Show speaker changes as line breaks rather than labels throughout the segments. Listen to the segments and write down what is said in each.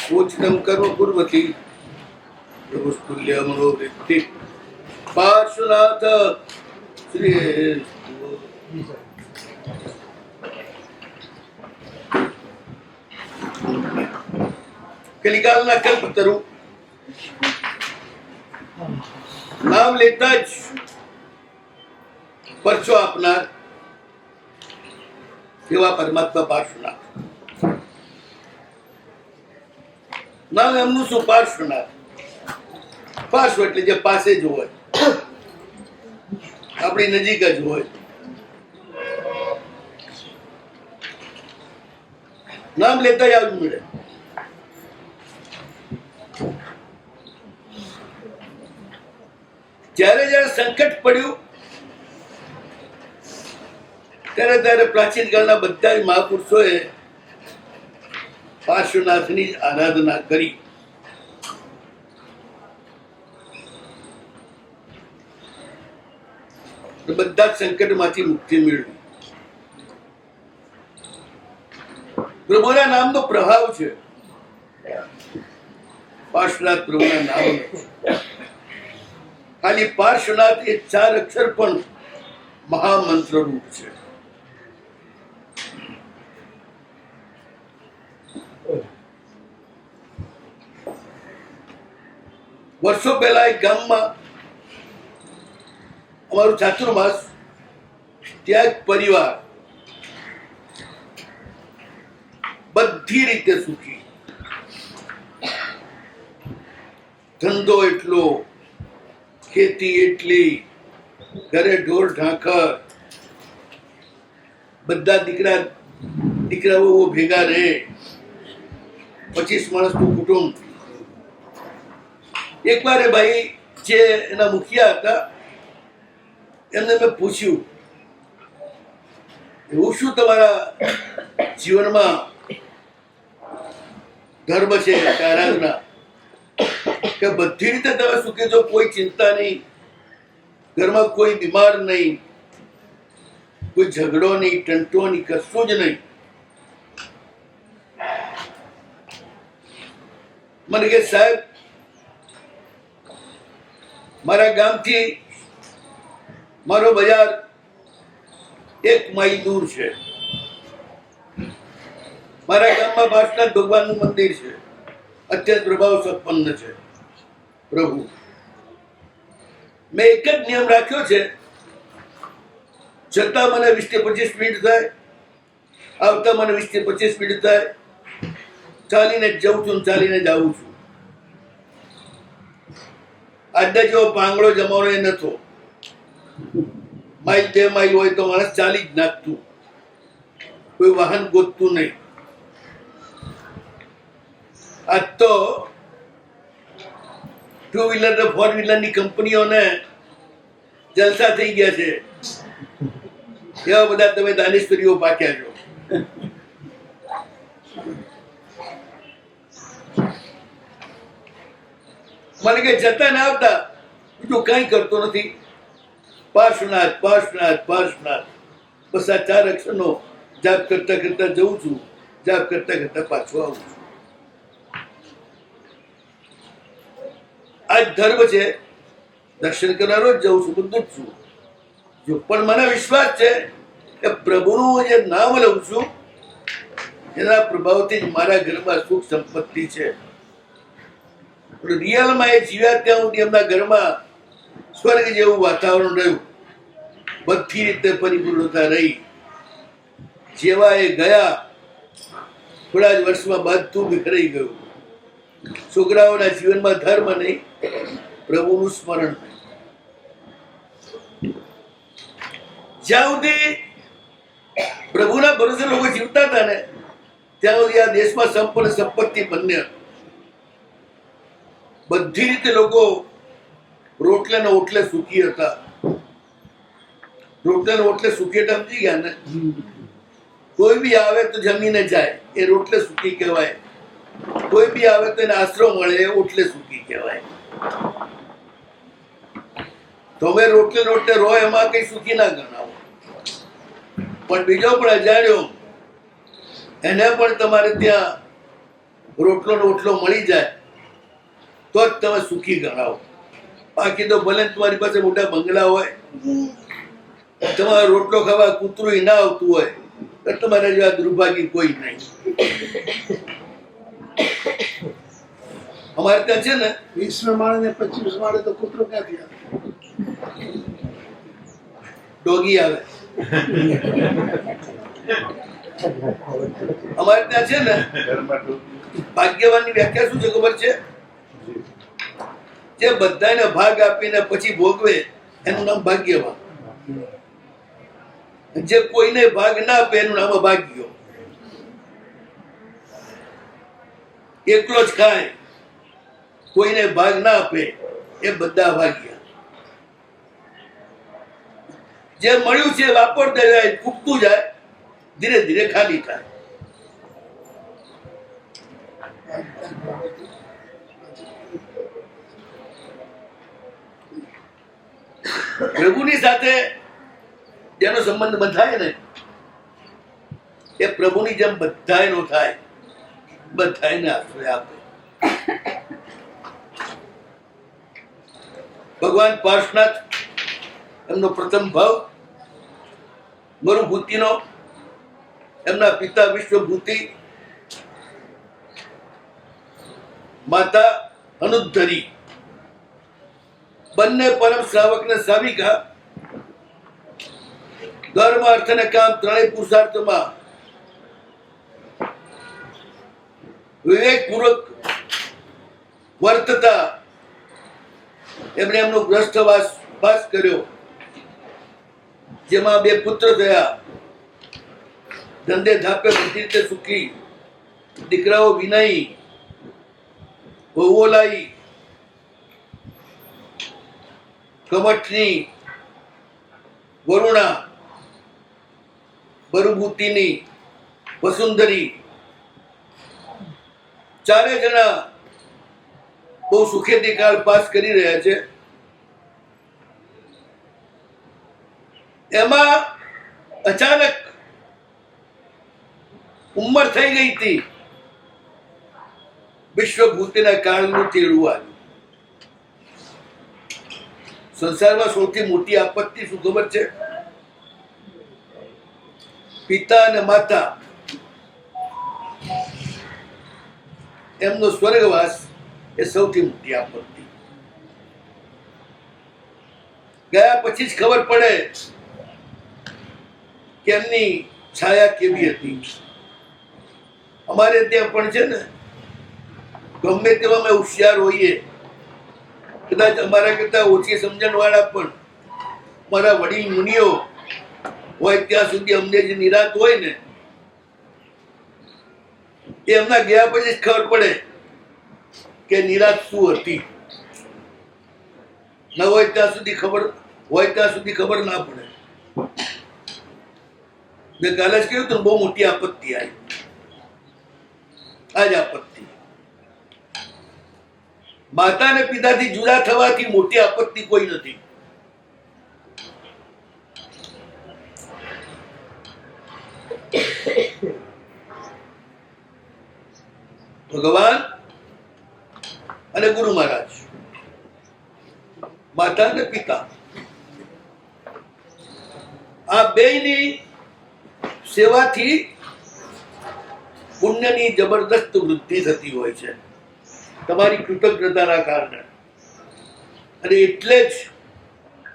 પૂજનમ કર્મ પૂર્વતી પ્રભુસ્તુલ્ય મનોવૃત્તિ પાર્શ્વનાથ શ્રી કલિકાલના કલ્પતરુ નામ લેતા જ પરચો આપનાર એવા પરમાત્મા પાર્શ્વનાથ. નામ એમનું શું? પાર્શ્વનાથ. પાર્શ્વ એટલે જે પાસે જ હોય, આપણી નજીક જ હોય. નામ લેતા જ આવવું મળે. જ્યારે જયારે સંકટ પડ્યું ત્યારે પ્રાચીન કાળના બધા મહાપુરુષોએ પાર્શ્વનાથની આરાધના કરી. બધા જ સંકટમાંથી મુક્તિ મેળવી. પ્રભુના નામનો પ્રભાવ છે. પાર્શ્વનાથ પ્રભુના નામ. ખાલી પાર્શ્વનાથ એ 4 અક્ષર પણ મહામંત્ર રૂપ છે. વર્ષો પહેલા એક ગામમાં અમારું ચાતુર્માસ, ત્યાં એક પરિવાર બધી રીતે સુખી. ધંધો એટલો, ખેતી એટલી, ઘરે ઢોર ઢાંખર, બધા દીકરાઓ ભેગા રહે, 25 માણસનું કુટુંબ. એક વાર એ ભાઈ જે એના મુખિયા હતા એમને મેં પૂછ્યું, એવું શું તમારા જીવનમાં ધર્મ છે, આરાધના, કે બધી રીતે તમે સુખી છો, કોઈ ચિંતા નહીં, ઘરમાં કોઈ બીમાર નહીં, કોઈ ઝઘડો નહીં, ટંટો નહીં, કશું જ નહીં. મને કે સાહેબ, મારા ગામથી મારો બજાર 1 માઇલ દૂર છે. મારા ગામમાં પાર્શ્વનાથ ભગવાનનું મંદિર છે, અત્યંત પ્રભાવ સંપન્ન છે પ્રભુ. મેં એક જ નિયમ રાખ્યો છે, જતા મને 20 થી 25 મિનિટ થાય, આવતા મને 20 થી 25 મિનિટ થાય. ચાલીને જઉં છું, ચાલીને જ આવું છું. આજના જેવો પાંગડો જમાવડો એ નતો. માઇલ 2 માઇલ હોય તો માણસ ચાલી જ નાખતું, કોઈ વાહન ગોતતું નહીં. આજ તો 2 વ્હીલર ને 4 વ્હીલરની કંપનીઓને જલસા થઈ ગયા છે. એવા બધા તમે દાનેશ્વરીઓ પાક્યા છો. મને કે જતા ને આવતા બીજું કઈ કરતો નથી. પાર્શ્વનાથ, પાર્શ્વનાથ, પાર્શ્વનાથ. બસ આ 4 અક્ષરનો જાપ કરતા કરતા જઉં છું, જાપ કરતા કરતા પાછો આવું છું. આ ધર્મ છે. દર્શન કરવા રોજ જઉં છું, બધું જ છું. જો પણ મને વિશ્વાસ છે કે પ્રભુનું જે નામ લઉં છું એના પ્રભાવથી જ મારા ઘરમાં સુખ સંપત્તિ છે. રિયલમાં એ જીવ્યા ત્યાં સુધી એમના ઘરમાં સ્વર્ગ જેવું વાતાવરણ રહ્યું. બધી રીતે પરિપૂર્ણતા રહી. જેવા એ ગયા થોડા જ વર્ષમાં બધું વિખરાઈ ગયું. છોકરાઓના જીવનમાં ધર્મ નહીં, પ્રભુનું સ્મરણ નહીં. જ્યાં સુધી પ્રભુના ભરોસે લોકો જીવતા હતા ને ત્યાં સુધી આ દેશમાં સંપૂર્ણ સંપત્તિ બંને. બધી રીતે લોકો રોટલે ને ઓટલે સુખી હતા. રોટલે ને ઓટલે સુખી એટલે સમજી ગયા ને. કોઈ બી આવે તો જમીને જાય, એ રોટલે સુખી કહેવાય. કોઈ બી આવે તો એને આશરો મળે, એ ઓટલે સુખી કહેવાય. તમે રોટલે રોટલે રહો એમાં કઈ સુખી ના ગણાવો. પણ બીજો પણ અજાણ્યો એને પણ તમારે ત્યાં રોટલો ને ઓટલો મળી જાય તો જ તમે સુખી ગણાવો. બાકી તો ભલે તમારી પાસે મોટા બંગલા હોય, તમારો રોટલો ખાવા કૂતરું ના આવતું હોય તો તમારા જેવા દુર્ભાગ્ય કોઈ નહીં. અમારે ત્યાં છે ને
20 માળે ને 25 માળે તો કૂતરો ક્યાંથી આવે?
ડોગી આવે. અમારે ત્યાં છે ને ભાગ્યવાનની વ્યાખ્યા શું છે ખબર છે? જે બધાને ભાગ આપીને પછી ભોગવે એનું નામ ભાગ્યવાન. જે કોઈને ભાગ ના આપે એનું નામ અભાગ્યો. એકલો જ ખાય, કોઈને ભાગ ના આપે એ બધા ભાગ્યા. જે મળ્યું છે વાપરતા જાય, ફૂટતું જાય, ધીરે ધીરે ખાલી થાય. પ્રભુની સાથે જેનો સંબંધ બંધાય ને એ પ્રભુની જેમ બધાયનો થાય, બધાયને આશ્રય આપે. ભગવાન પાર્શનાથ એમનો પ્રથમ ભાવ મરુભૂતિનો, એમના પિતા વિશ્વભૂતિ, માતા અનુદ્ધરી, બંને પરમ શ્રાવક ને શ્રાવિકા, ધર્મ અર્થ અને કામ ત્રણેય પુરુષાર્થમાં વિવેકપૂર્વક વર્તતા એમણે એમનો ગ્રસ્થવાસ કર્યો, જેમાં 2 પુત્ર થયા. ધંધે ધાપે બધી રીતે સુખી, દીકરાઓ વિનયી, વહુઓ લાઈ, કમઠની, વરુણા, બરુભૂતિની, વસુંધરી, ચારે જણા બહુ સુખેથી કાળ પાસ કરી રહ્યા છે. એમાં અચાનક ઉંમર થઈ ગઈ હતી, વિશ્વભૂતિના કાળનું તેડું આવ્યું. સંસારમાં સૌથી મોટી આપત્તિ શું ખબર છે? પિતા અને માતા એમનો સ્વર્ગવાસ એ સૌથી મોટી આપત્તિ. ગયા પછી જ ખબર પડે કે એમની છાયા કેવી હતી. અમારે ત્યાં પણ છે ને, ગમે તેવા અમે હોશિયાર હોઈએ, કદાચ અમારા કરતા ઓછી સમજણ વાળા પણ મારા વડીલ મુનિઓ હોય ત્યાં સુધી અમને જે નિરાત હોય ને એ એમના ગયા પછી જ ખબર પડે કે નિરાત શું હતી. ન હોય ત્યાં સુધી ખબર, હોય ત્યાં સુધી ખબર ના પડે. મેં કાલે જ કહ્યું તો બહુ મોટી આપત્તિ આવી. આ જ આપત્તિ માતા અને પિતાથી જુદા થવાથી મોટી આપત્તિ કોઈ નથી. ભગવાન અને ગુરુ મહારાજ, માતા અને પિતા, આ બેયની સેવાથી પુણ્યની જબરદસ્ત વૃદ્ધિ થતી હોય છે, તમારી કૃતજ્ઞતાના કારણે. અને એટલે જ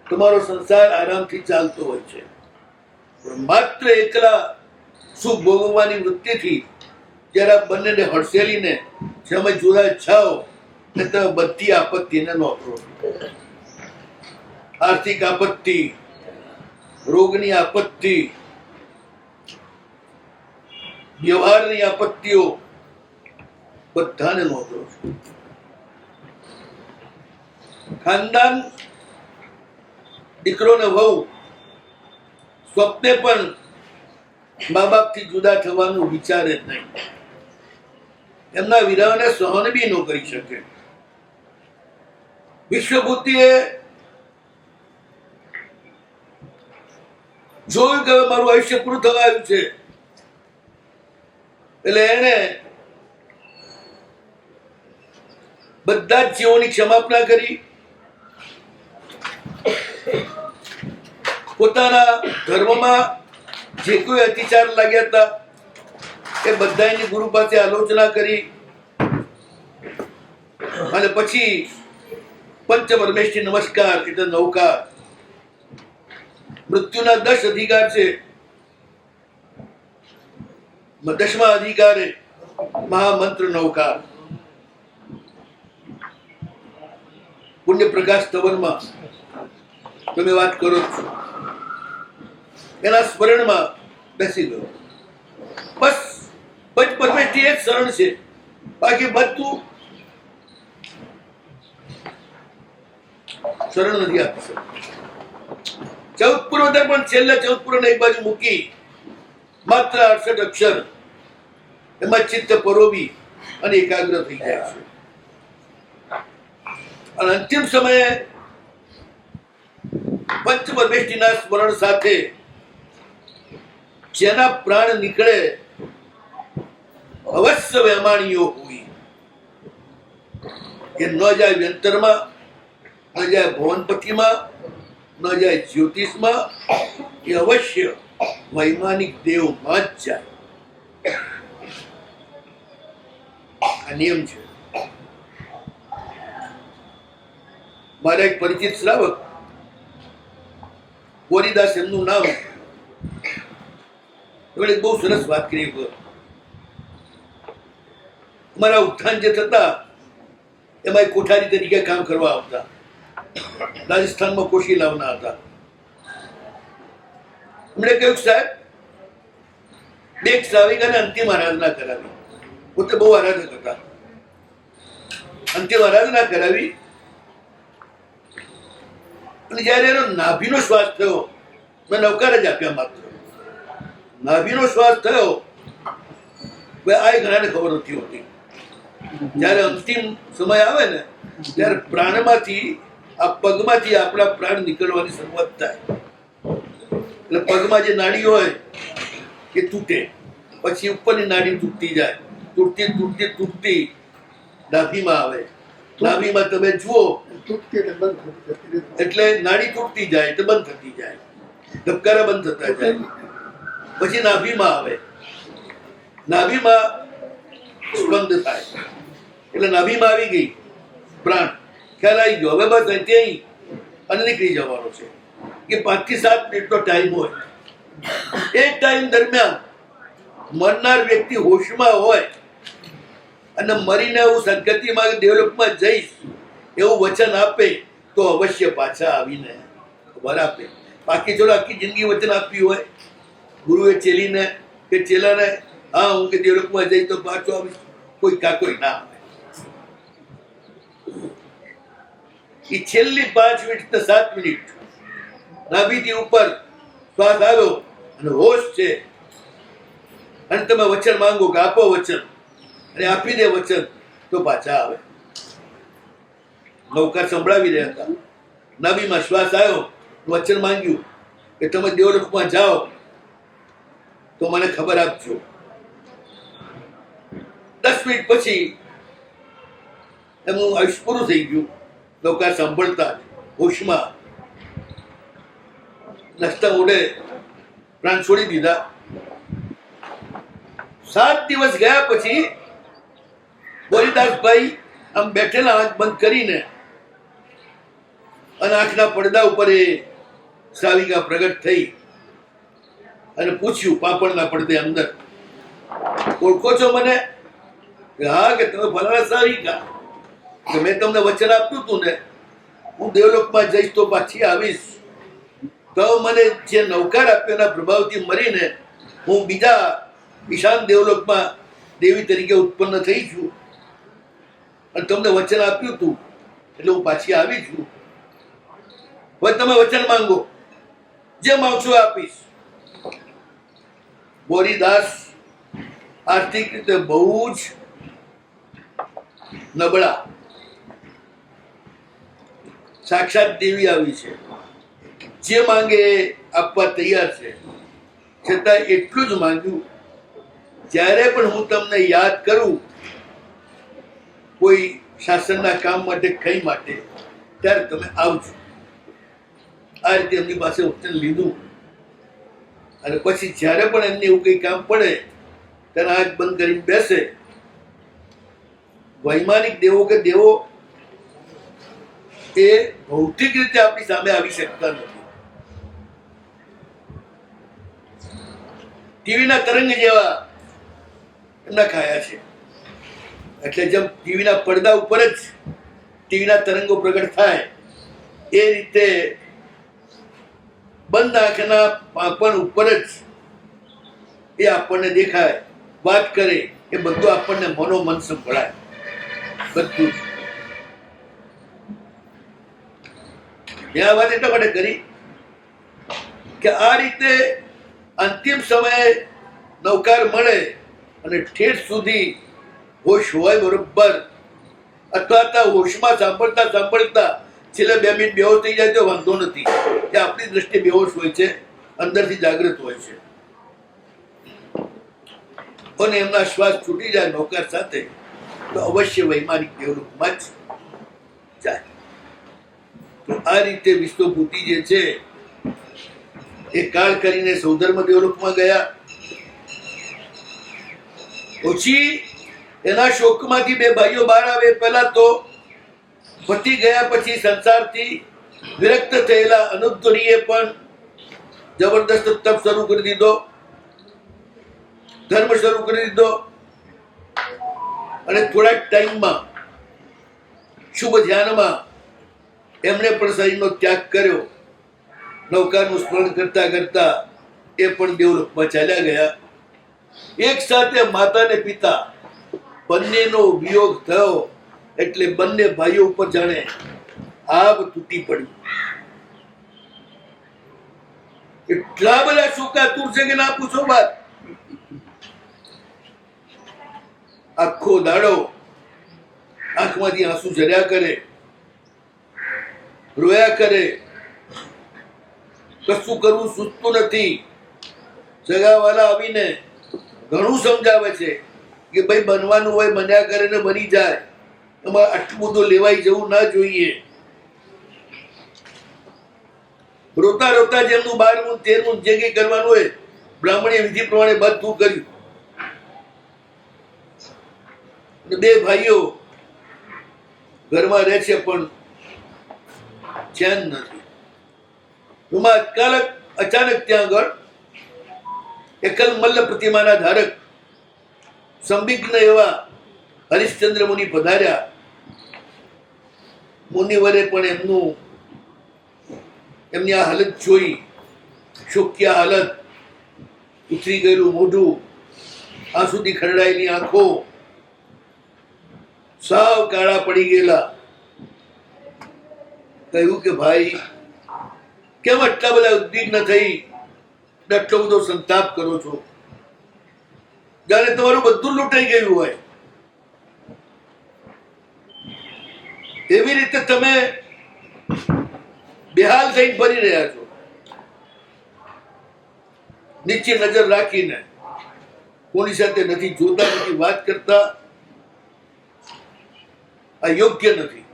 તમારો સંસાર આરામથી ચાલતો હોય છે. માત્ર એકલા સુખ ભોગવવાની વૃત્તિથી જયારે આ બંનેને હડસેલીને તમે જુદા છાઓ ને તમે બધી આપત્તિને નોકરો. આર્થિક આપત્તિ, રોગની આપત્તિ, વ્યવહારની આપત્તિઓ બધાને નોકરો. ખાનદાન, દીકરો ને વહુ સ્વપ્ને પણ મા બાપથી જુદા થવાનું વિચારે જ નહીં. એમના વિરહને સહન બી ન કરી શકે. વિશ્વભૂતિએ જોયું કે મારું આયુષ્ય પૂરું થવા આવ્યું છે, એટલે એને બધા જ જીવોની ક્ષમાપના કરી, પોતાના ધર્મમાં જે કોઈ અત્યાચાર લાગ્યા હતા એ બધાની ગુરુ પાસે આલોચના કરી અને પછી પંચપરમેષ્ઠી નમસ્કાર એટલે નૌકાર, મૃત્યુના 10 અધિકાર છે. 10મા અધિકારે મહામંત્ર નૌકાર, પુણ્ય પ્રકાશ તવનમાં તમે વાત કરો છો, એના સ્મરણમાં બેસી ગયો. બસ પંચપરમેષ્ઠી એક શરણ છે, બાકી બધું શરણ નથી આપી શકતું. 14 પૂર્વોત્તર પણ છેલ્લા 14 પૂર્વને એક બાજુ મૂકી માત્ર 68 અક્ષર એમાં ચિત્ત પરોવી અને એકાગ્ર થઈ જાય છે. અને અંતિમ સમયે પંચપરમેષ્ઠીના સ્મરણ સાથે જેના પ્રાણ નીકળે અવશ્ય વેમાણીઓ હોય, એ ન જાય વ્યંતરમાં, ન જાય ભવનપતિમાં, ન જાય જ્યોતિષમાં, એ અવશ્ય વૈમાનિક દેવમાં જ જાય. આ નિયમ છે. મારા એક પરિચિત શ્રાવક ગોરીદાસ એમનું નામ, એમણે બહુ સરસ વાત કરી. અમારા ઉત્થાન જે થતા એમાં એક કોઠારી તરીકે કામ કરવા આવતા, રાજસ્થાનમાં કોશી લાવના હતા. એમણે કહ્યું સાહેબ, બે શ્રાવિકાને અંતિમ આરાધના કરાવી. પોતે બહુ આરાધક હતા. અંતિમ આરાધના કરાવી અને જયારે એનો નાભીનો શ્વાસ થયો, મેં નવકાર જ આપ્યા માત્ર. નાભીનો શ્વાસ થયો, આ ઘણાને ખબર નથી હોતી. જયારે અંતિમ સમય આવે ને ત્યારે પ્રાણમાંથી, આ પગમાંથી આપણા પ્રાણ નીકળવાની શરૂઆત થાય. એટલે પગમાં જે નાડી હોય એ તૂટે, પછી ઉપરની નાડી તૂટતી જાય, તૂટતી તૂટતી તૂટતી નાભીમાં આવે. નાભીમાં તમે જુઓ એટલે નાડી તૂટતી જાય એટલે બંધ થતી જાય, ધબકારા બંધ થતા જાય. પછી નાભીમાં આવે, નાભીમાં સ્પંદ થાય એટલે નાભીમાં આવી ગઈ પ્રાણ, ખ્યાલ આવી ગયો. હવે બસ ત્યાં અને નીકળી જવાનો છે. કે 5 થી 7 મિનિટનો ટાઈમ હોય. એ ટાઈમ દરમિયાન મરનાર વ્યક્તિ હોશમાં હોય અને મરીને હું સદગતિમાં ડેવલપમાં જઈશ એવું વચન આપે તો અવશ્ય પાછા આવીને ખબર આપે. બાકી જો આખી જિંદગી વચન આપ્યું હોય ગુરુએ ચેલીને કે ચેલાને, હા હું કે ડેવલપમાં જઈશ તો પાછો આવીશ, કોઈ કાકોઈ ના આવે. એ છેલ્લી 5 મિનિટ ને 7 મિનિટ નાભીથી ઉપર શ્વાસ આવ્યો અને હોશ છે અને તમે વચન માંગો કે આપો વચન, અને આપી દે વચન તો પાછા આવે. નૌકાર સંભળાવી રહ્યા હતા, નાભીમાં શ્વાસ આવ્યો, વચન માંગ્યું કે તમે દેવલોકમાં જાઓ તો મને ખબર આપજો. 10 મિનિટ પછી એમનું આયુષ્ય પૂરું થઈ ગયું. નૌકાર સાંભળતા હોશમાં નસતા ઉડે પ્રાણ છોડી દીધા. 7 દિવસ ગયા પછી ગોરીદાસભાઈ આમ બેઠેલા આંખ બંધ કરીને અને આંખના પડદા ઉપર એ શ્રાવિકા પ્રગટ થઈ અને પૂછ્યું પાપડના પડદે અંદર, ઓળખો છો મને? હા કે તમે ફલાણા શ્રાવિકા, કે મેં તમને વચન આપ્યું હતું ને હું દેવલોકમાં જઈશ તો પાછી આવીશ. તો મને જે નૌકાર આપ્યો એના પ્રભાવથી મરીને હું બીજા ઈશાન દેવલોકમાં દેવી તરીકે ઉત્પન્ન થઈ છું અને તમને વચન આપ્યું હતું એટલે હું પાછી આવી છું. હવે તમે વચન માંગો, જે માંગશો આપીશ. ગોરીદાસ આર્થિક રીતે બહુ જ નબળા, સાક્ષાત દેવી આવી છે, જે માંગે આપવા તૈયાર છે. છતાં એટલું જ માંગ્યું, જ્યારે પણ હું તમને યાદ કરું કોઈ શાસનના કામ માટે કઈ માટે, ત્યારે તમે આવજો. આ રીતે એમની પાસે વચન લીધું. અને પછી જ્યારે પણ એમને એવું કઈ કામ પડે ત્યારે આંખ બંધ કરીને બેસે. વૈમાનિક દેવો કે દેવો એ ભૌતિક રીતે આપણી સામે આવી શકતા નથી. ટીવીના તરંગ જેવા એમના ખાયા છે. એટલે જેમ ટીવીના પડદા ઉપર જ ટીવીના તરંગો પ્રગટ થાય એ રીતે બંધ આંખના પાંપણ ઉપર જ એ આપણને દેખાય, વાત કરે, એ બધું આપણને મનોમન સંભળાય. બધું મેં આ વાત એટલા માટે કરી કે આ રીતે અંતિમ સમયે નવકાર મળે અને ઠેઠ સુધી હોશ હોય બરોબર, અથવા હોશમાં સાંભળતા સાંભળતા છેલ્લે 2 મિનિટ બેહોશ થઈ જાય તો વાંધો નથી, કે આપણી દ્રષ્ટિએ બેહોશ હોય છે, અંદરથી જાગૃત હોય છે. અને એમના શ્વાસ છૂટી જાય નૌકાર સાથે તો અવશ્ય વૈમાનિક દેવલોકમાં જ જાય. તો આ રીતે વિશ્વભૂતિ જે છે એ કાળ કરીને સૌધર્મ દેવલોકમાં ગયા. પછી એના શોકમાંથી 2 ભાઈઓ બહાર આવે. પહેલા તો પતિ ગયા પછી સંસારથી વિરક્ત થયેલા અનુદ્ધરીએ પણ જબરદસ્ત તપ શરૂ કરી દીધો, ધર્મ શરૂ કરી દીધો. અને થોડા ટાઈમમાં શુભ ધ્યાનમાં એમણે પણ શરીરનો ત્યાગ કર્યો. નૌકારનું સ્મરણ કરતા કરતા એ પણ દેવલોકમાં ચાલ્યા ગયા. એક સાથે માતા ને પિતા બંનેનો વિયોગ થયો એટલે બંને ભાઈઓ ઉપર જાણે આબ તૂટી પડ્યું. એટલા બધા શોકાતુર છે કે ના પૂછો વાત. આખો દાડો આંખમાંથી આંસુ ઝર્યા કરે, રોયા કરે, કશું કરવું સૂચતું નથી. સગાવાલા આવીને ઘણું સમજાવે છે કે ભાઈ બનવાનું હોય બન્યા કરે ને બની જાય, એમાં આટલું બધું લેવાઈ જવું ના જોઈએ. રોતા રોતા જેમનું 12મું 13મું જે કંઈ કરવાનું હોય બ્રાહ્મણીય વિધિ પ્રમાણે બધું કર્યું. 2 ભાઈઓ ઘરમાં રહે છે પણ ચેન નથી. અચાનક ત્યાં આગળ એકલ મલ્લ પ્રતિમાના ધારક સંવિઘ્ન એવા હરિશ્ચંદ્ર મુનિ પધાર્યા. મુનિવરે પણ એમની આ હાલત જોઈ, શોક્યા હાલત, ઉતરી ગયેલું મોઢું, આંસુથી ખરડાયેલી આંખો, સાવ કાળા પડી ગયેલા. કહ્યું કે ભાઈ કેમ આટલા બધા ઉદ્વિગ્ન થઈ આટલો બધો સંતાપ કરો છો? જાણે તમારું બધું લૂંટાઈ ગયું હોય. એવી રીતે તમે બેહાલ થઈને ફરી રહ્યા છો, નીચે નજર રાખીને, કોની સાથે નથી જોતા, નથી વાત કરતા. આ યોગ્ય નથી.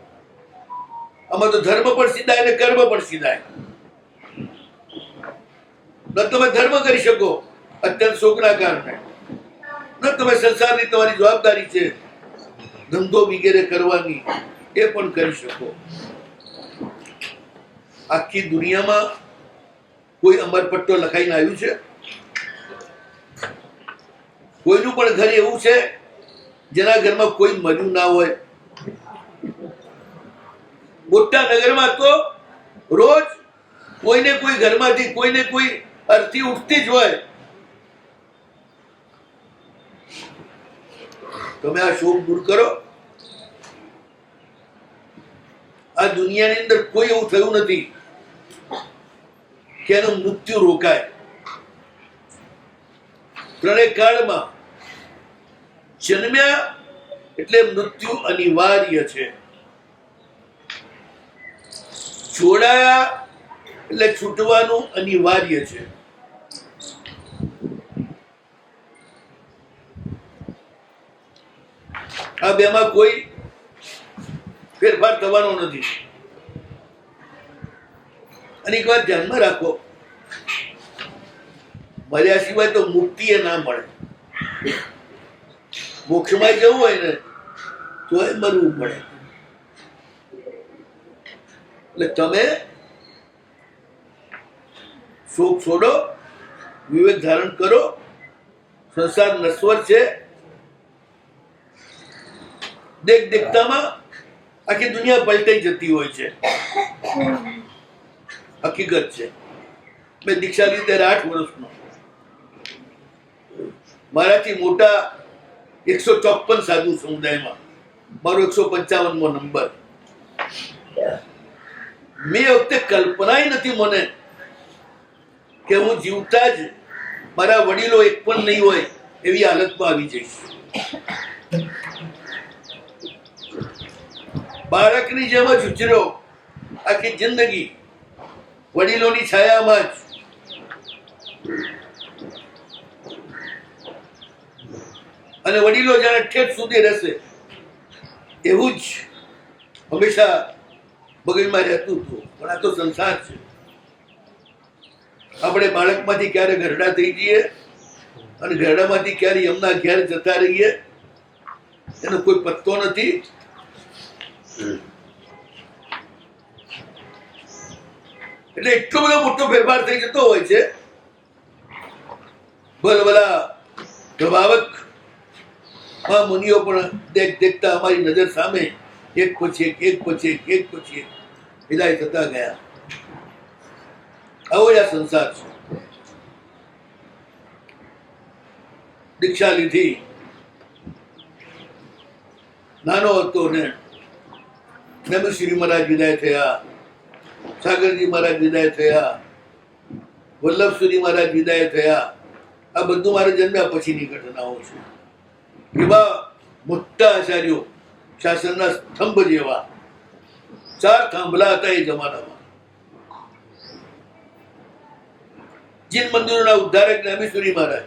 આમાં તો ધર્મ પણ સીધાય અને કર્મ પણ સીધાય. ન તમે ધર્મ કરી શકો અત્યંત શોકના કારણે, ન તમે સંસારની તમારી જવાબદારી છે ધંધો વગેરે કરવાની એ પણ કરી શકો. આખી દુનિયામાં કોઈ અમરપટ્ટો લખાઈને આવ્યું છે? કોઈનું પણ ઘર એવું છે જેના ઘરમાં કોઈ મર્યું ના હોય? મોટા નગરમાં તો રોજ કોઈને કોઈ ઘરમાંથી કોઈને કોઈ અર્થી ઉઠતી જ હોય. તમે આ શોક દૂર કરો. આ દુનિયાની અંદર કોઈ એવું થયું નથી કે એનું મૃત્યુ રોકાય. ત્રણેય કાળમાં જન્મ્યા એટલે મૃત્યુ અનિવાર્ય છે, જોડાયા એટલે છૂટવાનું અનિવાર્ય છે. આ બેમાં કોઈ ફેરફાર થવાનો નથી. અને એક વાત ધ્યાનમાં રાખો, મર્યા સિવાય તો મુક્તિ એ ના મળે. મોક્ષમાં જવું હોય ને તો એ મરવું પડે. એટલે તમે શોક છોડો, વિવેક ધારણ કરો. સંસાર નશ્વર છે. દેખતામાં આખી દુનિયા પલટાઈ જતી હોય છે. હકીકત છે. મેં દીક્ષા લીધી ત્યારે 8 વર્ષનો. મારાથી મોટા 154 સાધુ સમુદાયમાં મારો 155મો નંબર. મેં વખતે કલ્પનાય નથી મને કે હું જીવતા જ મારા વડીલો એક પણ નહીં હોય એવી હાલતમાં આવી જઈશ. બાળકની જેમ જ ઉછર્યો આખી જિંદગી વડીલોની છાયામાં જ. અને વડીલો જાણે ઠેઠ સુધી રહેશે એવું જ હંમેશા મગજમાં રહેતું હતું. પણ આ તો સંસાર છે. આપણે બાળકમાંથી ક્યારે ઘરડા થઈ જઈએ અને ઘરડામાંથી ક્યારે એમના ઘેર જતા રહીએ એનો કોઈ પત્તો નથી. એટલે એટલો બધો મોટો ફેરફાર થઈ જતો હોય છે. ભલા પ્રભાવક મુનિઓ પણ દેખતા અમારી નજર સામે એક પછી એક વિદાય થતા ગયા. આવો જ આ સંસાર છે. દીક્ષા લીધી, નાનો હતો ને નમશ્રી મહારાજ વિદાય થયા, સાગરજી મહારાજ વિદાય થયા, વલ્લભસુરી મહારાજ વિદાય થયા. આ બધું મારે જન્મ્યા પછીની ઘટનાઓ છે. એવા મોટા આચાર્યો, શાસનના સ્તંભ જેવા 4 થાંભલા હતા એ જમાનામાં. જીન મંદિરોના ઉદ્ધારક નમેશ્વરી મહારાજ,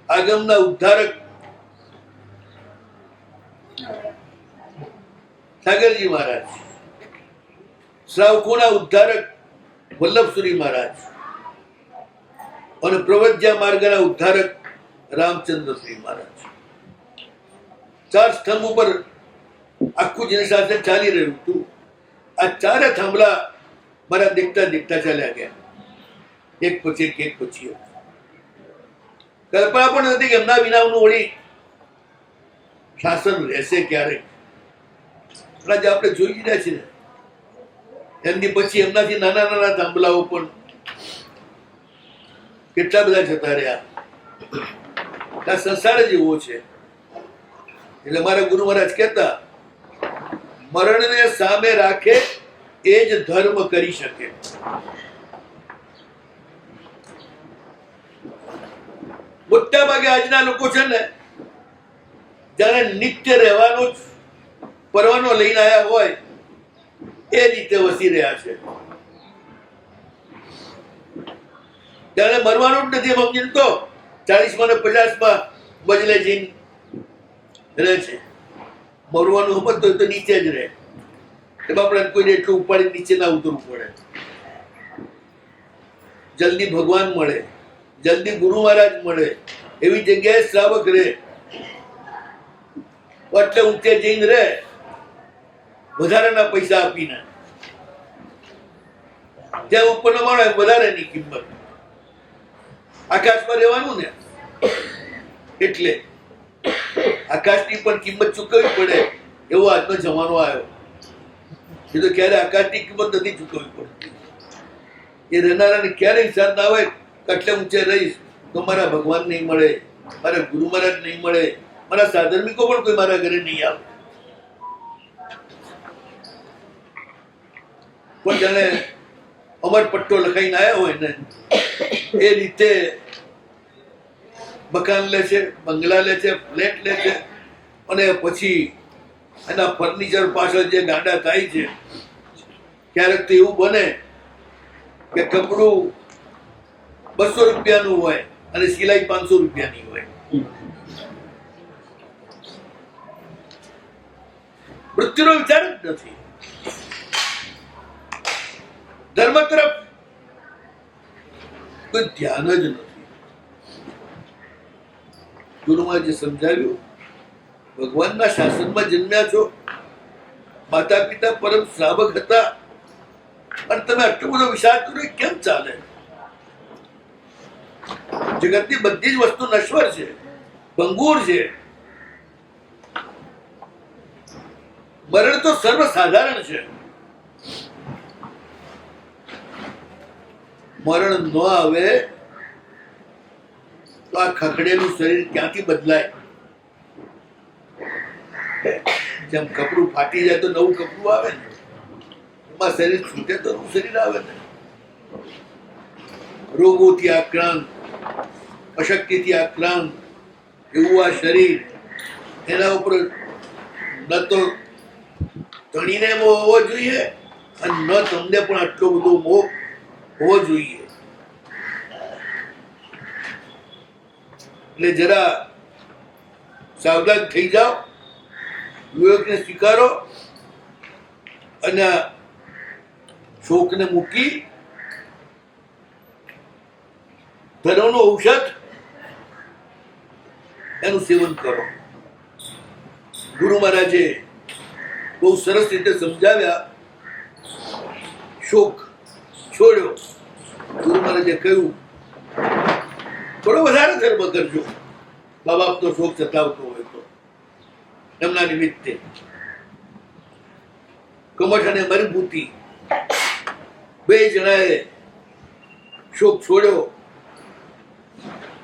આગમના ઉદ્ધારક સાગરજી મહારાજ, શ્રાવકોના ઉદ્ધારક વલ્લભસુરી મહારાજ અને પ્રવજ્યા માર્ગના ઉદ્ધારક રામચંદ્રશ્રી મહારાજ. 4 સ્તંભ ઉપર આખું જેની સાથે ચાલી રહ્યું હતું. આ 4 થાંભલા મારા દેખતા ચાલ્યા ગયા, એક પછી એક. કલ્પના પણ નથી કે એમના વિનાનું વળી શાસન રહેશે ક્યારે. આજે આપણે જોઈ રહ્યા છીએ ને, એમની પછી એમનાથી નાના થાંભલાઓ પણ કેટલા બધા જતા રહ્યા. આ સંસાર જ એવો છે. એટલે મારા ગુરુ મહારાજ કહેતા, મરણને સામે રાખે એ જ ધર્મ કરી શકે. મોટા ભાગે આજના લોકો છે ને, જાણે નિત્ય રહેવાનો જ પરવાનો લઈને આવ્યા હોય એ રીતે વસી રહ્યા છે. જાણે મરવાનું જ નથી સમજીને તો 40માં ને 50માં બદલે જઈને રહે છે. મરવાનું સમજતો હોય તો નીચે જ રહે. એમાં આપણે કોઈને એટલું ઉપાડી નીચે ના ઉતરવું પડે. જલ્દી ભગવાન મળે, જલ્દી ગુરુ મહારાજ મળે એવી જગ્યાએ શ્રાવક રહે. એટલે ઊંચે જઈને રહે વધારાના પૈસા આપીને. જ્યાં ઉપરનો મળે વધારેની કિંમત. આકાશમાં રહેવાનું ને એટલે આકાશની પણ કિંમત ચૂકવવી પડે એવો આજનો જમાનો આવ્યો. એ તો ક્યારે આકાશની કિંમત નથી ચૂકવવી પડતી. એ રહેનારાને ક્યારે હિસાબ ના હોય એટલે ઊંચે રહીશ તો મારા ભગવાન નહીં મળે, મારા ગુરુ મહારાજ નહીં મળે, મારા સાધર્મિકો પણ કોઈ મારા ઘરે નહીં આવે. પણ જાણે અમર પટ્ટો લખાઈને આવ્યા હોય ને એ રીતે મકાન લે છે, બંગલા લે છે, ફ્લેટ લે છે અને પછી એના ફર્નિચર પાછળ જે ગાંડા થાય છે. ક્યારેક તો એવું બને કે કપડું 200 રૂપિયાનું હોય અને સિલાઈ 500 રૂપિયાની હોય. મૃત્યુનો વિચાર જ નથી. ધર્મ તરફ કોઈ ધ્યાન જ નથી. ગુરુમાં જે સમજાવ્યું, ભગવાનના શાસનમાં જન્મ્યા છો, માતા પિતા પરમ શ્રાવક હતા, અને તમે આટલો બધો વિચાર કરો, એ કેમ ચાલે? જગતની બધી જ વસ્તુ નશ્વર છે, ભંગુર છે. મરણ તો સર્વસાધારણ છે. મરણ ન આવે તો આ ખખડેલું શરીર ક્યાંથી બદલાય? જેમ કપડું ફાટી જાય તો નવું કપડું આવે ને, એમાં શરીર છૂટે તો નવું શરીર આવે ને. રોગોથી આક્રાંત, અશક્તિથી આક્રાંત એવું આ શરીર, એના ઉપર ન તો ધણીને મોહ હોવો જોઈએ અને ન તમને પણ આટલો બધો મોહ હોવો જોઈએ. એટલે જરા સાવધાન થઈ જાઓ, વિવેકને સ્વીકારો અને શોકને મૂકી ધર્મનું ઔષધ એનું સેવન કરો. ગુરુ મહારાજે બહુ સરસ રીતે સમજાવ્યા. શોક છોડ્યો. ગુરુ મહારાજે કહ્યું, થોડો વધારે ધર્મ કરજો, મા બાપનો શોક સતાવતો હોય તો. એમના નિમિત્તે કમઠ અને મરભૂતિ બે જણાએ શોક છોડ્યો,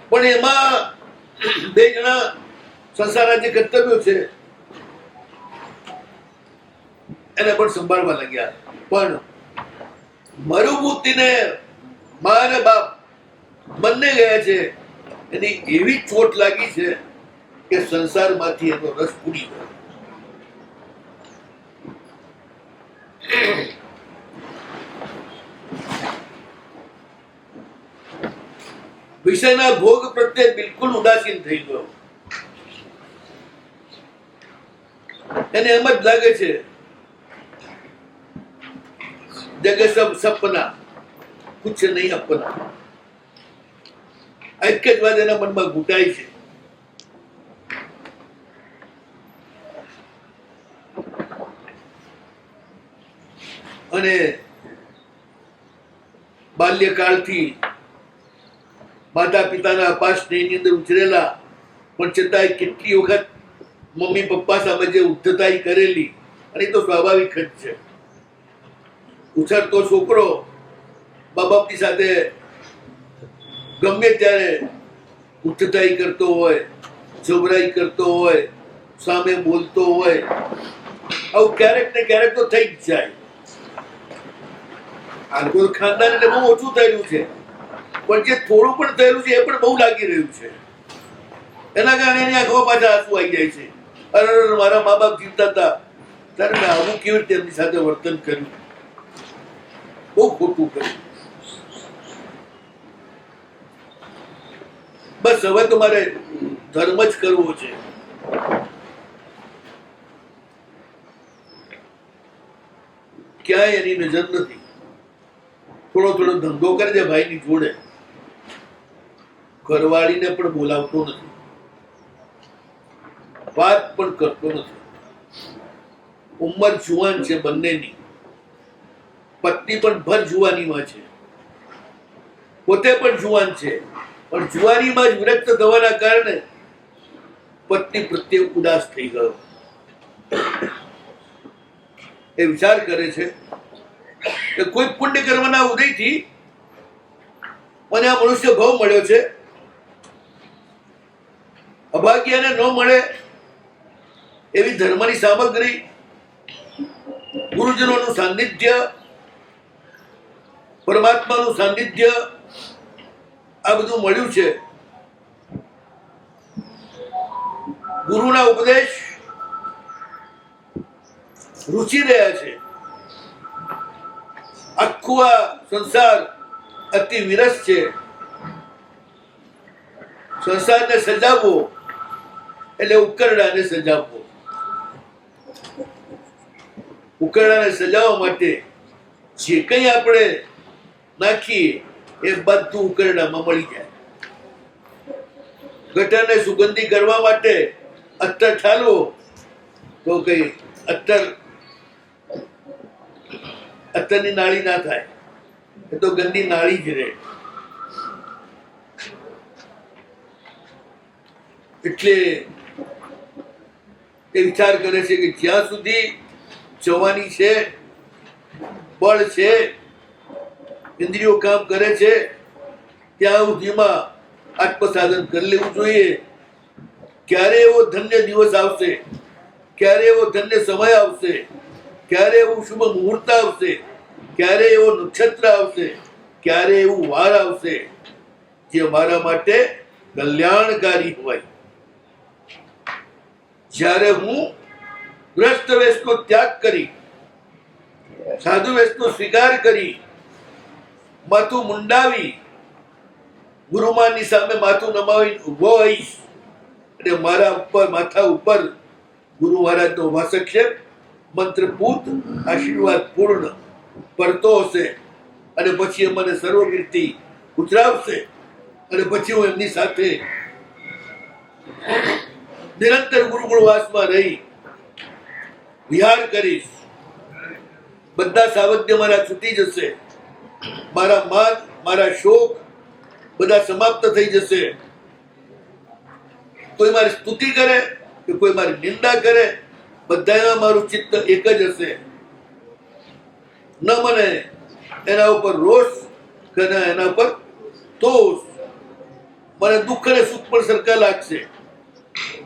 પણ એમાં બે જણા સંસારના જે કર્તવ્યો છે એને પણ સંભાળવા લાગ્યા. પણ મરુભૂતિને મા અને બાપ બંને ગયા છે, એની એવી ચોટ લાગી છે કે સંસારમાંથી એનો રસ ઉડી ગયો. વિષયના ભોગ પ્રત્યે બિલકુલ ઉદાસીન થઈ ગયો. એને એમ જ લાગે છે જગે સબ સપના, કુછ નહીં અપના. એક જ વાત એના મનમાં ઘૂંટાય છે. અને બાલ્યકાળથી માતા પિતાના અપાર સ્નેહની અંદર ઉછરેલા, પણ છતાંય કેટલી વખત મમ્મી પપ્પા સામે જે ઉદ્ધતાઈ કરેલી, અને એ તો સ્વાભાવિક જ છે. ઉછળતો છોકરો મા બાપની સાથે ગમે ત્યારે ઉદ્ધતાઈ કરતો હોય, જબરાઈ કરતો હોય, સામે બોલતો હોય, આવું ક્યારેક ને ક્યારેક તો થઈ જ જાય. આ ખાનદાન એટલે બહુ ઓછું થયેલું છે, પણ જે થોડું પણ થયેલું છે એ પણ બહુ લાગી રહ્યું છે. એના કારણે એની આંખો પાછા આંસુ આવી જાય છે. અરે મારા મા બાપ જીવતા હતા ત્યારે મેં આવું કેવી રીતે એમની સાથે વર્તન કર્યું, બહુ ખોટું કર્યું. બસ હવે તો મારે ધર્મ જ કરવો છે. ક્યાંય એની નજર નથી. થોડો થોડો ધંધો કરજે ભાઈની જોડે, ઘરવાળીને પણ બોલાવતો નથી, વાત પણ કરતો નથી. ઉંમર જુવાન છે બંનેની, પત્ની પણ ભર જુવાનીમાં છે, પોતે પણ જુવાન છે, પણ જુવાનીમાં જ વિરક્ત થવાના કારણે પત્ની પ્રત્યે ઉદાસ થઈ ગયો. એ વિચાર કરે છે કે કોઈ પુણ્ય કર્મના ઉદયથી મને આ મનુષ્ય ભાવ મળ્યો છે, અભાગ્યને ન મળે એવી ધર્મની સામગ્રી, ગુરુજનોનું સાનિધ્ય, પરમાત્માનું સાનિધ્ય, આ બધું મળ્યું છે. ગુરુના ઉપદેશ રૂચી રહ્યા છે. આખું આ સંસાર અતિ વિરસ છે. સંસારને સજાવવો એટલે ઉકરડાને સજાવવો. ઉકરડાને સજાવવા માટે જે કંઈ આપણે નાખીએ એ બધું ઉકરડામાં મળી જાય. ગટરને સુગંધી કરવા માટે અત્તર ઠાલવો તો કઈ અત્તરની નાળી ના થાય, એ તો ગંદી નાળી જ રહે. એટલે એ વિચાર કરે છે કે જ્યાં સુધી જવાની છે, બળ છે, ઇન્દ્રિયો કામ કરે છે, ત્યાં સુધીમાં આત્મસાધન કરી લેવું જોઈએ. ક્યારે એવો ધન્ય દિવસ આવશે, ક્યારે એવો ધન્ય સમય આવશે, ક્યારે એવું શુભ મુહૂર્ત આવશે, ક્યારે એવો નક્ષત્ર આવશે, ક્યારે એવું વાર આવશે જે મારા માટે કલ્યાણકારી હોય. જ્યારે હું ગ્રસ્ત વેશનો ત્યાગ કરી, સાધુ વેશનો સ્વીકાર કરી, માથું મુંડાવી ગુરુમાની સામે માથું નમાવી ઉભો હોઈશ અને મારા ઉપર માથા ઉપર ગુરુ મહારાજનો વાસક્ષેપ મંત્રપૂત આશીર્વાદ પૂર્ણ પડતો હશે અને પછી એ મને સર્વકીર્તિ ઉતરાવશે અને પછી હું એમની સાથે નિરંતર ગુરુકુળવાસમાં રહી વિહાર કરીશ. બધા સાવધ્ય મારા છૂટી જશે, મારા માન, મારા શોક બધા સમાપ્ત થઈ જશે. કોઈ મારી સ્તુતિ કરે કે કોઈ મારી નિંદા કરે, બધામાં મારું ચિત્ત એક જ હશે. ન મને એના ઉપર રોષ કે એના ઉપર તોષ. મને દુઃખ અને સુખ પણ સરખા લાગશે,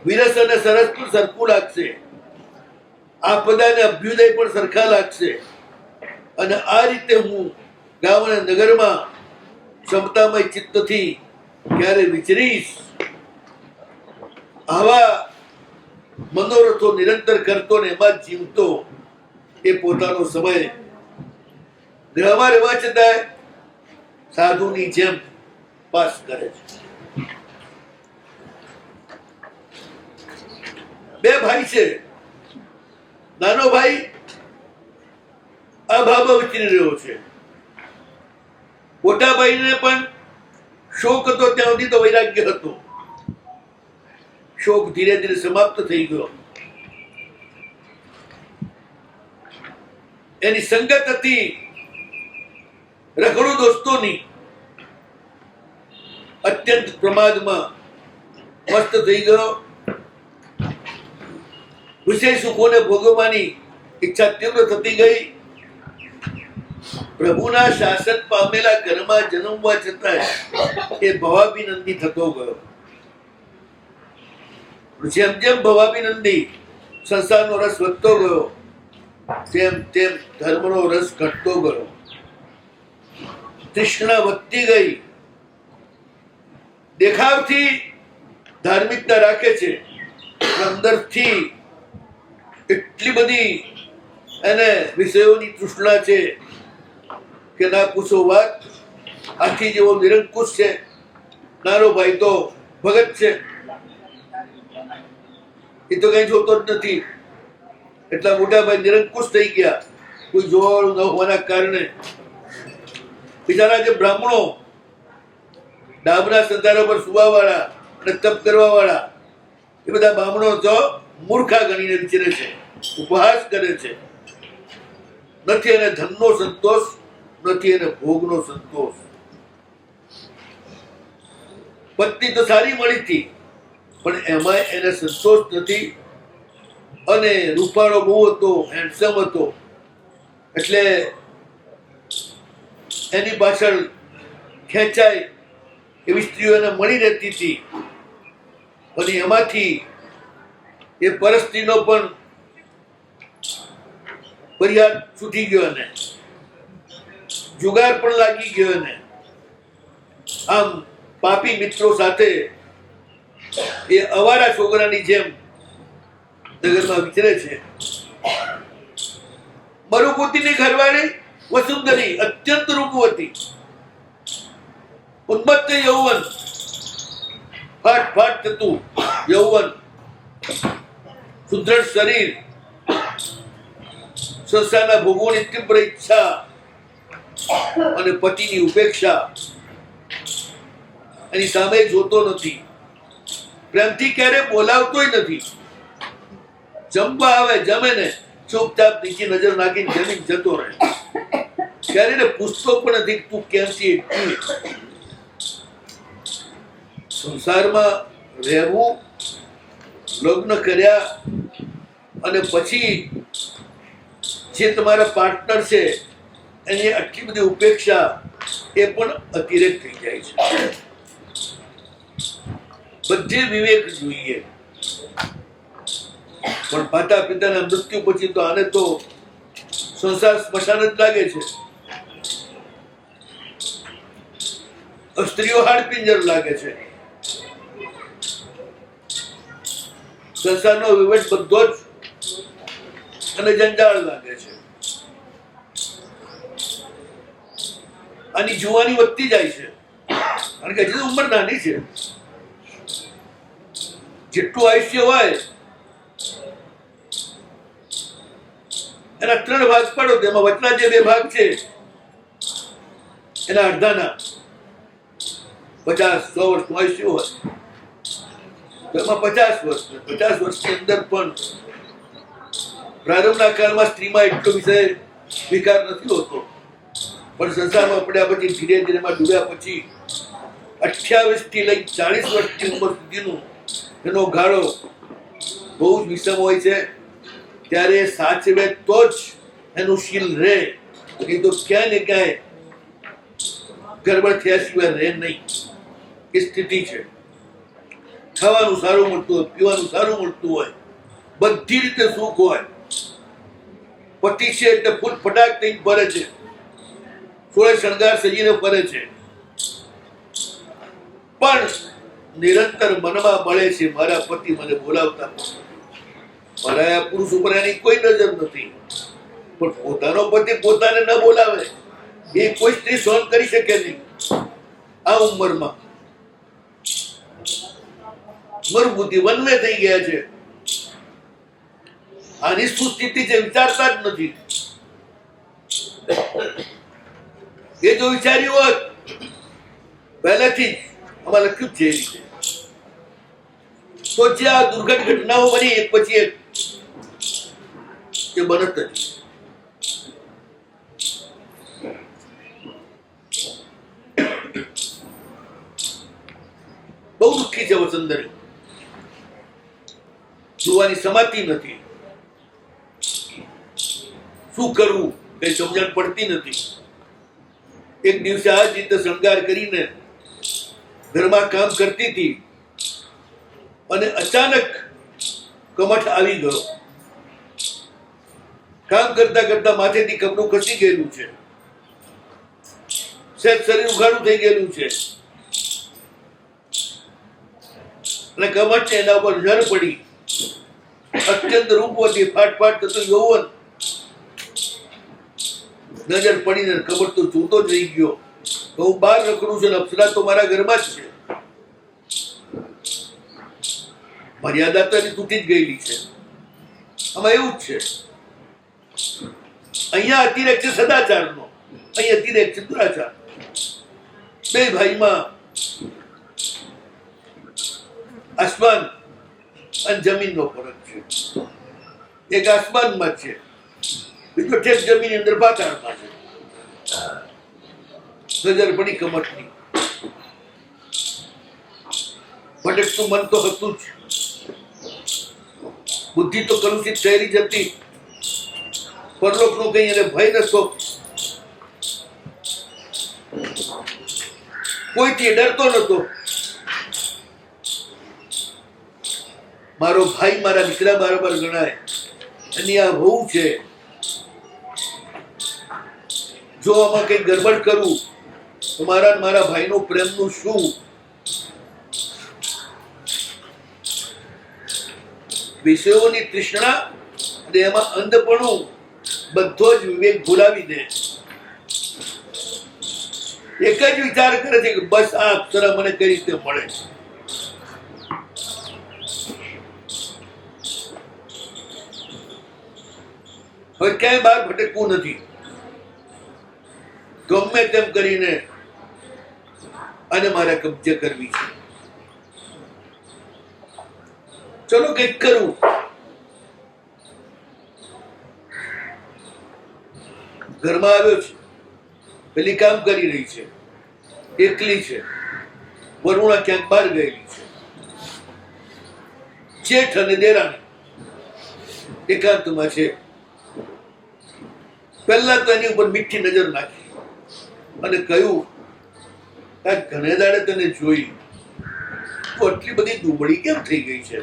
વિરસ અને સરસ પણ સરખું લાગશે, આપદા અને અભ્યુદય પણ સરખા લાગશે. અને આ રીતે હું ગામ અને નગરમાં ક્ષમતામય ચિત્તથી ક્યારે વિચરીશ. આવા મનોરથો નિરંતર કરતો ને એમાં જીવતો એ પોતાનો સમય ગ્રહમાં રહેવા છતાં સાધુની જેમ પાસ કરે છે. બે ભાઈ છે. નાનો ભાઈ અભાવ વિચરી રહ્યો છે. મોટા ભાઈને પણ શોક હતો, ત્યાં સુધી તો વૈરાગ્ય હતો. શોક ધીરે ધીરે સમાપ્ત થઈ ગયો. એની સંગત હતી રખડુ દોસ્તોની. અત્યંત પ્રમાદમાં મસ્ત થઈ ગયો. વિષય સુખોને ભોગવવાની ઈચ્છા તીવ્ર થતી ગઈ. પ્રભુના શાસન પામેલા ઘરમાં જન્મવા છતાં એ ભવાભિનંદી થતો ગયો. જેમ જેમ ભવાભિનંદી સંસારનો રસ વધતો ગયો, તેમ તેમ ધર્મનો રસ ઘટતો ગયો. તૃષ્ણા વધતી ગઈ. દેખાવથી ધાર્મિકતા રાખે છે, અંદરથી એટલી બધી એને વિષયોની તૃષ્ણા છે કે ના પૂછો વાત. હાથી જેવો નિરંકુશ છે. નાનો ભાઈ તો ભગત છે, એ તો કઈ જોતો જ નથી. એટલા મોટા ભાઈ નિરંકુશ થઈ ગયા, કોઈ જોવાનું ન હોવાના કારણે. બિચારા જે બ્રાહ્મણો ડાબના સંધારા પર સુવા વાળા અને તપ કરવા વાળા, એ બધા બ્રાહ્મણો તો મૂર્ખા ગણીને વિચરે છે, ઉપહાસ કરે છે. નથી એને ધનનો સંતોષ, નથી એને ભોગનો સંતોષ. પત્ની તો સારી મળી હતી, પણ એમાં એને સંતોષ નથી. અને રૂપાળો બહુ હતો, હેન્ડસમ હતો, એટલે એની પાછળ ખેંચાય એવી સ્ત્રીઓ એને મળી રહેતી હતી. અને એમાંથી એ પરસ્ત્રીનો પણ ફરિયાદ છૂટી ગયો એને, જુગાર પણ લાગી ગયો એને. આમ પાપી મિત્રો સાથે એ અવારા છોકરાની જેમ નગરમાં વિચરે છે. મરુપુતીની ઘરવાળી વસુંધરી અત્યંત રૂપવતી, ઉન્મત્ત યૌવન, ફાટ ફાટ થતું યૌવન, સુદ્રઢ શરીર, સંસારના ભોગવોની તીવ્ર ઈચ્છા અને પતિની ઉપેક્ષા, એની સામે જોતો નથી, પ્રેમથી ક્યારે બોલાવતોય નથી. જમવા આવે, જમે ને ચૂપચાપ નીચે નજર નાખીને જમીન જતો રહે. ક્યારે ને પૂછતો પણ નથી તું કેમ છે. સંસારમાં રહેવું, લગ્ન કર્યા અને પછી જે તમારા પાર્ટનર છે એની આટલી બધી ઉપેક્ષા, એ પણ અતિરેક થઈ જાય છે. બધે વિવેક જોઈએ. પણ માતા પિતાના મૃત્યુ પછી તો આને તો સંસાર સ્મશાન જ લાગે છે. સ્ત્રીઓ હાડપિંજર લાગે છે. સંસારનો વિવેક બધો જ અને જંજાળ લાગે છે. આની જુવાની વધતી જાય છે, કારણ કે હજી ઉંમર નાની છે. જેટલું આયુષ્ય હોય એના 3 ભાગ પાડો, તેમાં વચના જે 2 ભાગ છે એના અડધાના 50-100 વર્ષનું આયુષ્ય હોય તો એમાં 50 વર્ષ, 50 વર્ષની અંદર પણ પ્રારંભના કાળમાં સ્ત્રીમાં એટલો વિષય વિકાર નથી હોતો, પણ સંસારમાં પડ્યા પછી ધીરે ધીરે ડૂબ્યા પછી 28 થી લઈ 40 વર્ષની ઉંમર સુધીનું એનો ગાળો બહુ જ વિષમ હોય છે. ત્યારે સાચવે તો જ એનું શીલ રહે, નહીં તો ક્યાંય ને ક્યાંય ગરબડ થયા સિવાય રહે નહીં. એ સ્થિતિ છે. ખાવાનું સારું મળતું હોય, પીવાનું સારું મળતું હોય, બધી રીતે સુખ હોય, પતિ છે એટલે ફૂલ ફટાક થઈને ફરે છે, સોળે શણગાર સજીને ફરે છે, પણ નિરંતર મનમાં બળે છે મારા પતિ મને બોલાવતા નથી. મારા પુરુષ ઉપર એની કોઈ નજર નથી, પણ પોતાનો પતિ પોતાને ન બોલાવે એ કોઈ સ્ત્રી સહન કરી શકે નહીં. આ ઉંમરમાં મરબુદ્ધિ વનવે થઈ ગયા છે. આની શું સ્થિતિ છે વિચારતા જ નથી. એ જો વિચાર્યું હોત પહેલેથી જ આમાં લખ્યું છે એ રીતે, તો જે આ દુર્ઘટ ઘટનાઓ બની એક પછી એક એ બનત જ. બહુ દુઃખી છે વસુંધરી. જોવાની સમાતી નથી. શું કરવું કઈ સમજણ પડતી નથી. એક દિવસે આ જ રીતે શણગાર કરીને ઘરમાં કામ કરતી હતી અને અચાનક કમઠ આવી ગયો. કામ કરતા કરતા માથેથી કપડું ખસી ગયેલું છે, સહેજ શરીર ઉઘાડું થઈ ગયેલું છે અને કમઠ છે એના ઉપર ઝર પડી. અત્યંત રૂપવતી ફાટ થતું યૌવન નજર પડીને ખબર તો જોતો જ રહી ગયો. હું બહાર રખડું છું, અપ્સરા તો મારા ઘરમાં જ છે. મર્યાદા તો એની તૂટી જ ગયેલી છે. આમાં એવું જ છે. અહીંયા અતિરેક છે સદાચારનો, અહીં અતિરેક છે દુરાચાર. બે ભાઈમાં આસમાન અને જમીનનો ફરક છે. એક આસમાનમાં છે, બીજો ઠેક જમીન અંદર પાતાળમાં છે. નજર પડી કમઠની. ભટકતું મન તો હતું જ, બુદ્ધિ તો કલુષિત થયેલી જ હતી. પરલોકનો કઈ એને ભય નતો, કોઈથી ડરતો નતો. મારો ભાઈ મારા દીકરા બરાબર ગણાય, એની આ વહુ છે. જો આમાં કઈ ગડબડ કરું તો મારા ભાઈનો પ્રેમનું શું? વિષયોની તૃષ્ણા અને એમાં અંધપણું બધો જ વિવેક ભૂલાવી દે. એક જ વિચાર કરે છે કે બસ આ અપ્સરા મને કઈ રીતે મળે. હવે ક્યાંય બહાર ભટકવું નથી. ગમે તેમ કરીને અને મારા કબજે કરવી છે. ચલો કંઈક કરું. ઘરમાં આવ્યો છે, પેલી કામ કરી રહી છે, એકલી છે, વરુણા ક્યાંક બહાર ગયેલી છે, જેઠ અને દેરાણી એકાંતમાં છે. પહેલા તો એની ઉપર મીઠી નજર નાખી અને કહ્યું, આ ઘણે દાડે તને જોઈ, તું આટલી બધી દુબળી કેમ થઈ ગઈ છે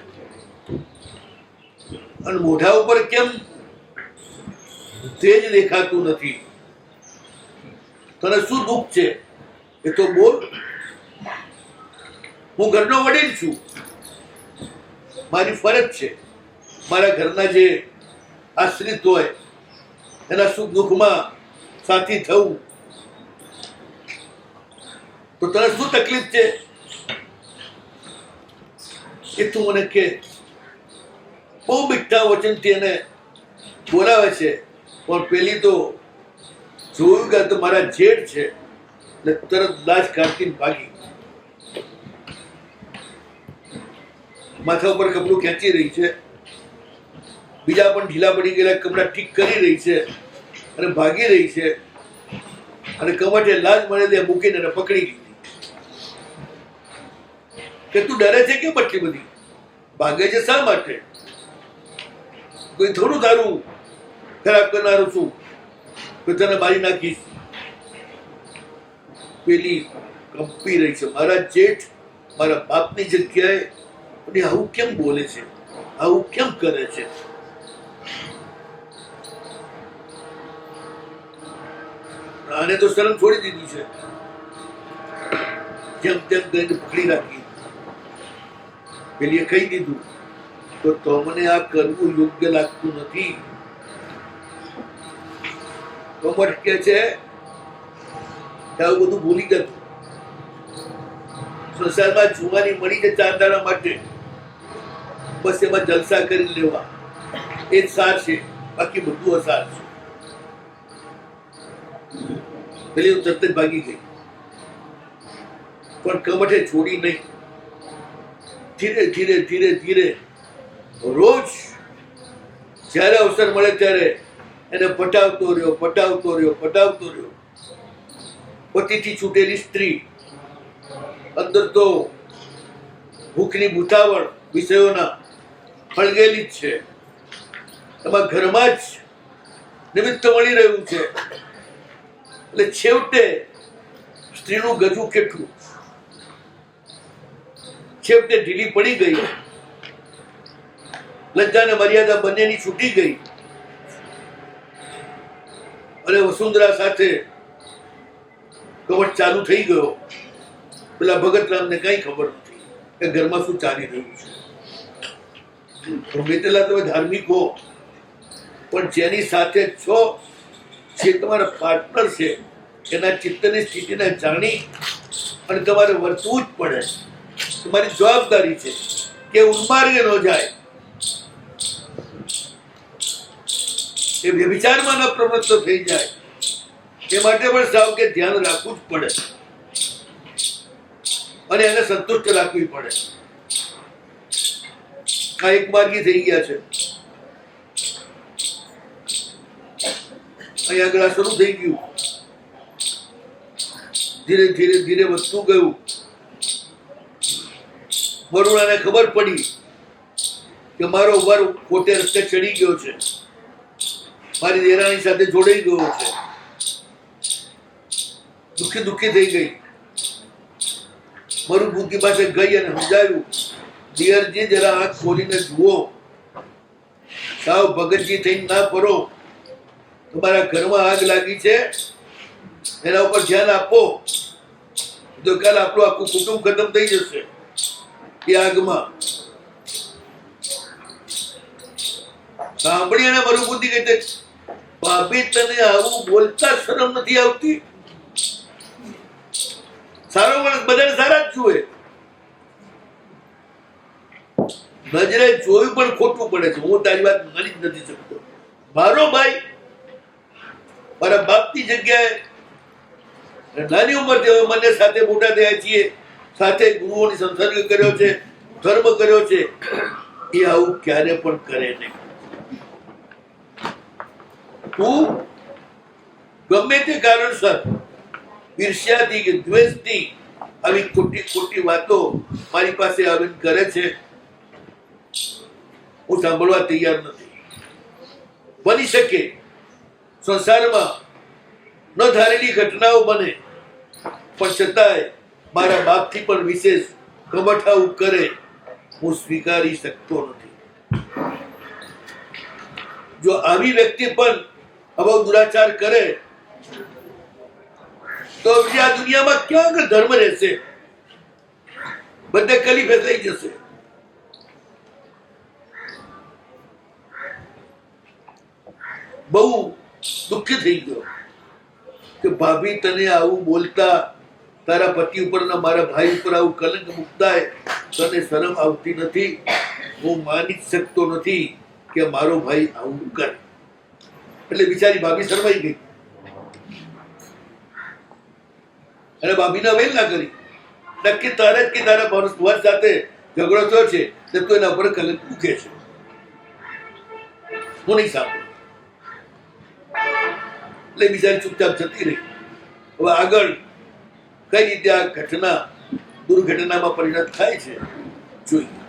અને મોઢા ઉપર કેમ તેજ દેખાતું નથી? તને શું દુઃખ છે એ તો બોલ. હું ઘરનો વડીલ છું, મારી ફરજ છે મારા ઘરના જે આશ્રિત હોય એના સુખ દુઃખમાં સાથી થવું. તો તને શું તકલીફ છે એ તું મને કે. બહુ મીઠા વચનથી એને બોલાવે છે, પણ પેલી તો જોયું કે તો મારા જેઠ છે એટલે તરત લાજ કાઢીને ભાગી. માથા ઉપર કપડું ખેંચી રહી છે, બીજા પણ ઢીલા પડી ગયેલા કપડા ઠીક કરી રહી છે અને ભાગી રહી છે. અને કમટે લાજ મળે તે મૂકીને એને પકડી લીધી કે તું ડરે છે કેમ આટલી બધી? ભાગે છે શા માટે? કોઈ થોડું તારું ખરાબ કરનારું છું તો તને મારી નાખીશ. પેલી કંપી રહી છે. મારા જેઠ મારા બાપની જગ્યાએ અને આવું કેમ બોલે છે, આવું કેમ કરે છે? આને તો શરમ છોડી દીધી છે. જેમ તેમ કરીને પકડી રાખી. પેલીએ કહી દીધું તો તમને આ કરવું યોગ્ય લાગતું નથી. કમટ કે છે કે આવું બધું ભૂલી જતું. સંસારમાં જુવાની મળી છે 4 દાડા માટે, બસ એમાં જલસા કરી લેવા એ જ સાર છે, બાકી બધું અસાર છે. પેલી હું તરત જ ભાગી ગઈ, પણ કમઠે છોડી નહીં. ધીરે ધીરે ધીરે ધીરે રોજ જ્યારે અવસર મળે ત્યારે એને પટાવતો રહ્યો, પટાવતો રહ્યો, પટાવતો રહ્યો. પતિથી છૂટેલી સ્ત્રી અંદર તો ભૂખની ભૂતાવળ વિષયોના ફળગેલી જ છે. એમાં ઘરમાં જ નિમિત્ત મળી રહ્યું છે. એટલે છેવટે સ્ત્રીનું ગજું કેટલું, છેવટે ઢીલી પડી ગઈ. લજ્જા અને મર્યાદા બંનેની છૂટી ગઈ અને વસુંધરા સાથે કવચ ચાલુ થઈ ગયો. પેલા ભગતરામને કઈ ખબર નથી કે ઘરમાં શું ચાલી રહ્યું છે. બેટેલા તમે ધાર્મિક હો, પણ જેની સાથે છો, જે તમારા પાર્ટનર છે, એના ચિત્તની સ્થિતિને જાણી અને તમારે વર્તવું જ પડે. તમારી જવાબદારી છે કે ઉન્માર્ગે ન જાય, એ વ્યભિચારમાં ન પ્રવૃત્ત થઈ જાય. એ માટે પણ સાવ કે ધ્યાન રાખવું જ પડે અને એને સંતુષ્ટ રાખવી પડે. આ એક માર્ગી થઈ ગયા છે. અહીં આગળ આ શરૂ થઈ ગયું, ધીરે ધીરે ધીરે વધતું ગયું. વરુણાને ખબર પડી કે મારો વર ખોટે રસ્તે ચડી ગયો છે, મારી દેરાણી સાથે જોડાઈ ગયો છે. દુઃખી દુઃખી થઈ ગઈ. મારું બુદ્ધિ પાસે ગઈ અને સમજાવ્યું, દિયરજી જરા આંખ ખોલીને જુઓ, સાવ ભગતજી થઈને ના ફરો. તમારા ઘરમાં આગ લાગી છે, એના ઉપર ધ્યાન આપો, તો કાલ આપણું આખું કુટુંબ ખતમ થઈ જશે એ આગમાં. સાંભળી અને મારું બુદ્ધિ કહે, ભાભી તને આવું બોલતા શરમ નથી આવતી? સારો માણસ બધાને સારા જ જુએ, નજરે જોયું પણ ખોટું પડે છે. હું તારી વાત માની જ નથી શકતો. મારો ભાઈ મારા બાપની જગ્યાએ નાની ઉંમરથી હવે મને સાથે મોટા થયા છીએ, સાથે ગુરુઓની સંસર્ગ કર્યો છે, ધર્મ કર્યો છે, એ આવું ક્યારે પણ કરે નહીં. તું ગમે તે કારણસર ઈર્ષ્યાથી કે દ્વેષથી આવી ખોટી ખોટી વાતો મારી પાસે આવીને કરે છે, હું સાંભળવા તૈયાર નથી. બની શકે સંસારમાં ન ધારેલી ઘટનાઓ બને, પણ છતાંય મારા બાપથી પણ વિશેષ કમઠાવું કરે હું સ્વીકારી શકતો નથી. જો આવી વ્યક્તિ પણ આવો દુરાચાર કરે તો આ દુનિયામાં ક્યાં આગળ ધર્મ રહેશે? બધે કલીફે થઈ જશે. બહુ દુઃખી થઈ ગયો કે ભાભી તને આવું બોલતા, તારા પતિ ઉપર ના મારા ભાઈ ઉપર આવું કલંક મૂકતા તને શરમ આવતી નથી? હું માની શકતો નથી કે મારો ભાઈ આવું કરે. એટલે બિચારી ભાભી શરમાઈ ગઈ અને ભાભીને વેલ ના કરી. નક્કી તારે જ કે તારા વર સાથે ઝઘડો થયો છે તો તું એના પર કલંક મૂકે છે. હું નહીં સાંભળું. એટલે બિચારી ચૂપચાપ જતી રહી. હવે આગળ કઈ રીતે આ ઘટના દુર્ઘટનામાં પરિણત થાય છે જોઈએ.